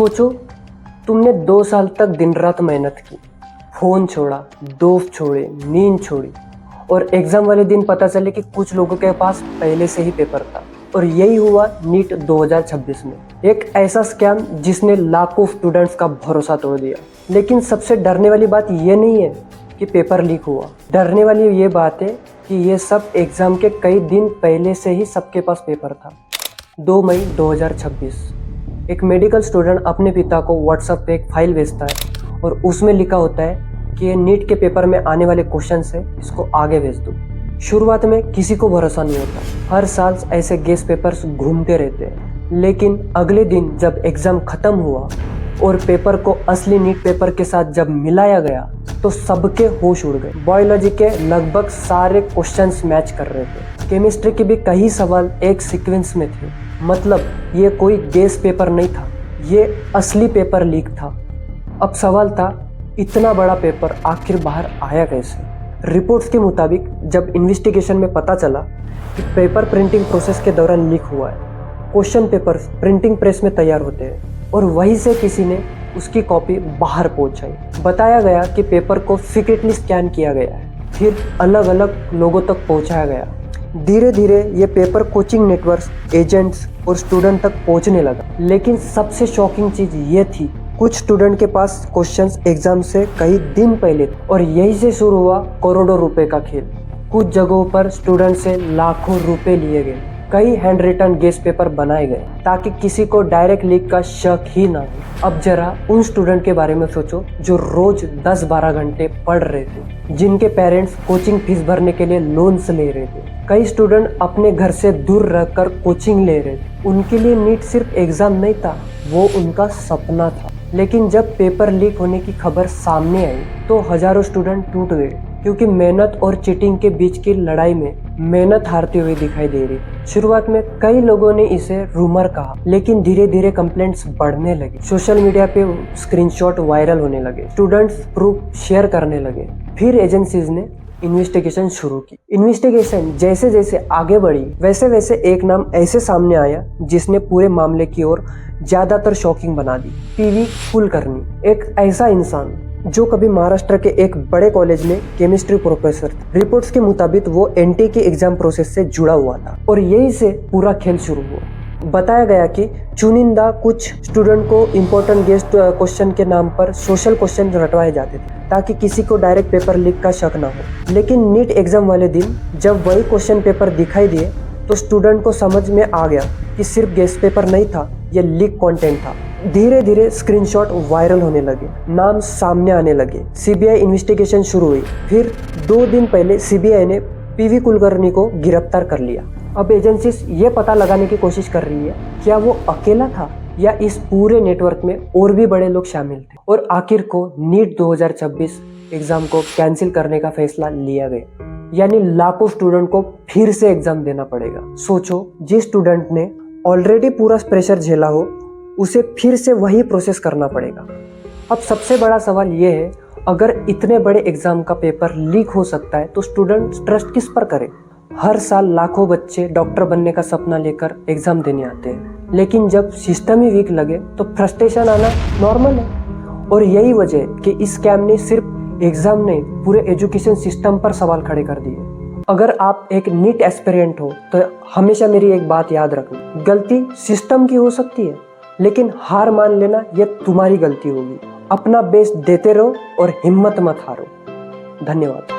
सोचो, तुमने 2 साल तक दिन रात मेहनत की, फ़ोन छोड़ा, दोस्त छोड़े, नींद छोड़ी और एग्ज़ाम वाले दिन पता चले कि कुछ लोगों के पास पहले से ही पेपर था। और यही हुआ नीट 2026 में, एक ऐसा स्कैम जिसने लाखों स्टूडेंट्स का भरोसा तोड़ दिया। लेकिन सबसे डरने वाली बात ये नहीं है कि पेपर लीक हुआ, डरने वाली ये बात है कि ये सब एग्ज़ाम के कई दिन पहले से ही सबके पास पेपर था। 2 मई 2026 एक मेडिकल स्टूडेंट अपने पिता को व्हाट्सएप पे एक फाइल भेजता है और उसमें लिखा होता है कि ये नीट के पेपर में आने वाले क्वेश्चन है, इसको आगे भेज दो। शुरुआत में किसी को भरोसा नहीं होता, हर साल ऐसे गेस पेपर्स घूमते रहते हैं। लेकिन अगले दिन जब एग्ज़ाम ख़त्म हुआ और पेपर को असली नीट पेपर के साथ जब मिलाया गया तो सबके होश उड़ गए। बायोलॉजी के लगभग सारे क्वेश्चंस मैच कर रहे थे, केमिस्ट्री के भी कई सवाल एक सीक्वेंस में थे। मतलब ये कोई गेस पेपर नहीं था, ये असली पेपर लीक था। अब सवाल था, इतना बड़ा पेपर आखिर बाहर आया कैसे? रिपोर्ट्स के मुताबिक जब इन्वेस्टिगेशन में पता चला कि पेपर प्रिंटिंग प्रोसेस के दौरान लीक हुआ है। क्वेश्चन पेपर्स प्रिंटिंग प्रेस में तैयार होते हैं और वहीं से किसी ने उसकी कॉपी बाहर पहुंचाई। बताया गया कि पेपर को सीक्रेटली स्कैन किया गया है, फिर अलग अलग लोगों तक पहुंचाया गया। धीरे धीरे ये पेपर कोचिंग नेटवर्क्स, एजेंट्स और स्टूडेंट तक पहुंचने लगा। लेकिन सबसे शॉकिंग चीज़ ये थी, कुछ स्टूडेंट के पास क्वेश्चंस एग्जाम से कई दिन पहले थे और यहीं से शुरू हुआ करोड़ों रुपए का खेल। कुछ जगहों पर स्टूडेंट से लाखों रुपए लिए गए, कई हैंड रिटन गेस पेपर बनाए गए ताकि किसी को डायरेक्ट लीक का शक ही ना हो। अब जरा उन स्टूडेंट के बारे में सोचो जो रोज 10-12 घंटे पढ़ रहे थे, जिनके पेरेंट्स कोचिंग फीस भरने के लिए लोन्स ले रहे थे। कई स्टूडेंट अपने घर से दूर रहकर कोचिंग ले रहे थे। उनके लिए नीट सिर्फ एग्जाम नहीं था, वो उनका सपना था। लेकिन जब पेपर लीक होने की खबर सामने आई तो हजारों स्टूडेंट टूट गए, क्योंकि मेहनत और चीटिंग के बीच की लड़ाई में मेहनत हारती हुई दिखाई दे रही। शुरुआत में कई लोगों ने इसे रूमर कहा, लेकिन धीरे धीरे कंप्लेंट्स बढ़ने लगी। सोशल मीडिया पे स्क्रीनशॉट वायरल होने लगे, स्टूडेंट्स प्रूफ शेयर करने लगे। फिर एजेंसीज ने इन्वेस्टिगेशन शुरू की। इन्वेस्टिगेशन जैसे जैसे आगे बढ़ी वैसे वैसे एक नाम ऐसे सामने आया जिसने पूरे मामले की ओर ज्यादातर शॉकिंग बना दी। पीवी कुलकर्णी, एक ऐसा इंसान जो कभी महाराष्ट्र के एक बड़े कॉलेज में केमिस्ट्री प्रोफेसर थे। रिपोर्ट्स के मुताबिक वो एनटी के एग्जाम प्रोसेस से जुड़ा हुआ था और यही से पूरा खेल शुरू हुआ। बताया गया कि चुनिंदा कुछ स्टूडेंट को इम्पोर्टेंट गेस्ट क्वेश्चन के नाम पर सोशल क्वेश्चन रटवाए जाते थे ताकि किसी को डायरेक्ट पेपर लीक का शक ना हो। लेकिन नीट एग्जाम वाले दिन जब वही क्वेश्चन पेपर दिखाई दिए तो स्टूडेंट को समझ में आ गया कि सिर्फ गेस्ट पेपर नहीं था, ये लीक कंटेंट था। धीरे धीरे स्क्रीनशॉट वायरल होने लगे, नाम सामने आने लगे, सीबीआई इन्वेस्टिगेशन शुरू हुई। फिर 2 दिन पहले सीबीआई ने पीवी कुलकर्णी को गिरफ्तार कर लिया। अब एजेंसीज ये पता लगाने की कोशिश कर रही है क्या वो अकेला था या इस पूरे नेटवर्क में और भी बड़े लोग शामिल थे। और आखिर को नीट 2026 एग्जाम को कैंसिल करने का फैसला लिया गया, यानी लाखों स्टूडेंट को फिर से एग्जाम देना पड़ेगा। सोचो, जिस स्टूडेंट ने ऑलरेडी पूरा प्रेशर झेला हो उसे फिर से वही प्रोसेस करना पड़ेगा। अब सबसे बड़ा सवाल ये है, अगर इतने बड़े एग्जाम का पेपर लीक हो सकता है तो स्टूडेंट ट्रस्ट किस पर करे? हर साल लाखों बच्चे डॉक्टर बनने का सपना लेकर एग्जाम देने आते हैं, लेकिन जब सिस्टम ही वीक लगे तो फ्रस्ट्रेशन आना नॉर्मल है। और यही वजह है कि इस स्कैम ने सिर्फ एग्जाम नहीं, पूरे एजुकेशन सिस्टम पर सवाल खड़े कर दिए। अगर आप एक नीट एस्पिरेंट हो तो हमेशा मेरी एक बात याद रखना, गलती सिस्टम की हो सकती है लेकिन हार मान लेना यह तुम्हारी गलती होगी। अपना बेस्ट देते रहो और हिम्मत मत हारो। धन्यवाद।